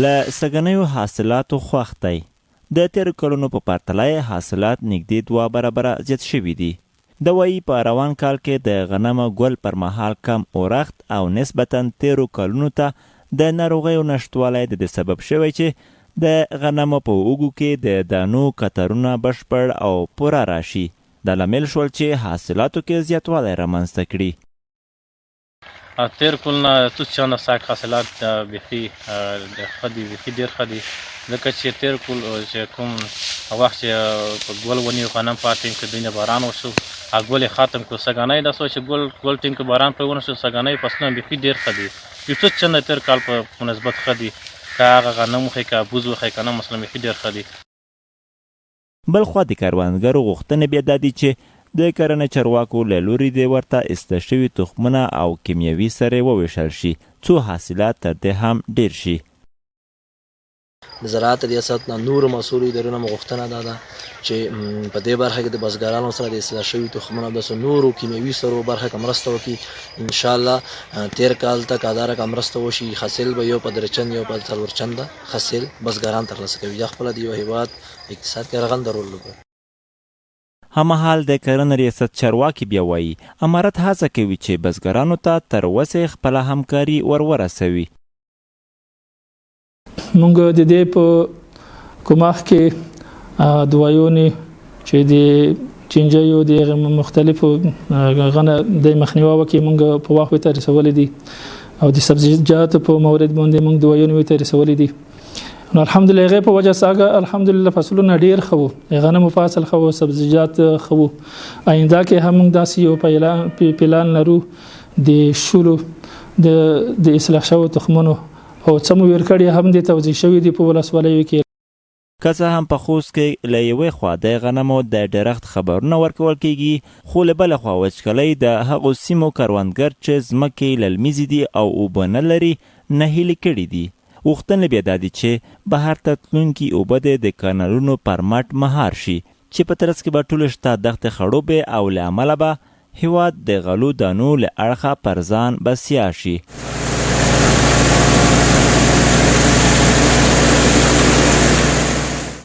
له سږنیو حاصلاتو خوښ دی. د تېرو کلونو په پرتله یې حاصلات نږدې 2 برابره زیات شوي دي. د وایي په روان کال کې د غنمو ګل پر مهال کم اورښت او نسبتاً تېرو کلونو ته د ناروغیو نشتوالی د دې سبب شوی چې د غنمو په اوږو کې د دانو کترونه بشپړ او پوره راشي. دا لامل شول چې حاصلاتو کې زیاتوالی رامنځته کړي. تېر کال نه څو چنده ساک حاصلات بیخي ښه دي، بیخي ډېر ښه دي، ځکه چې تېر کال چې کوم وخت چې په ګل ونیو غنم په ټیم کې دوی نه باران وشو، ګل یې ختم کړو. سږنی دا شو چې ګل ټیم کې باران پرې ونه شو. سږنی فصلونه بیخي ډېر ښه دي، یو څه چنده تېر کال په نسبت ښه دي. که هغه غنم وښیي که بوز وښیي که نه، مثلا بیخي ډېر ښه دي. بلخوا د کروندګرو غوښتنې بیا دا دي چې د کرنې چارواکو له لوري د ورته ایسته شوي تخمونه او کیمیاوي سرې وویشل شي څو حاصلات تر دې هم ډېر شي. د زراعت ریاست نه نورو مسؤلو ادارو نه غوښتنه دا ده چې په دې برخه کې د بزګرانو سره د اصلاح شوي تخمونو د نورو کیمیاوي سرو برخه کې مرسته وکړي. ان شاء الله تیر کال تک اداره کې مرسته وشي، حاصل به یو په درچند یو په څلور چنده حاصل بزګران ترلاسه کوي. یا خپل د یو هیواد اقتصاد کې رغنده رول لوبوي. هممهال د کرنې ریاست چارواکي بیا وایي امارت هڅه کوي چې بزګرانو ته تر اوسه خپله همکاري ورورسوي. موږ د دې په کوماخ کې دوایونې چې د چینجیو د مختلفو غنه د مخنیوي وکړي موږ په وخت ته رسولې دي، او د سبزیجاتو په مورد باندې موږ دوایونې ته رسولې دي. نو الحمدلله هغه په وجه ساګه الحمدلله فصلونه ډیر خو غنمو فصل خو سبزیجات خو آینده کې هم داسې یو پلان لرو د شولو د اصلاح شوو تخمونو او څمو ورکړی هم د توزیع شوی دی په ولسوالیو کې. که څه هم په خوست کې له یوې خوا د غنمو د ډرخت خبرونه ورکول کیږي، خو له بلې خوا وچکلۍ د هغو سیمو کروندګر چې ځمکې للمیزې دي او اوبه نه لري نهیلي کړي دي. غوښتنې بیا دا دي چې بهر ته تلونکي اوبه د کانالونو پر مټ مهار شي چې په ترڅ کې به ټولې شته دښتې خړوبې او له امله به هیواد د غلو دانو له اړخه پر ځان بسیا شي.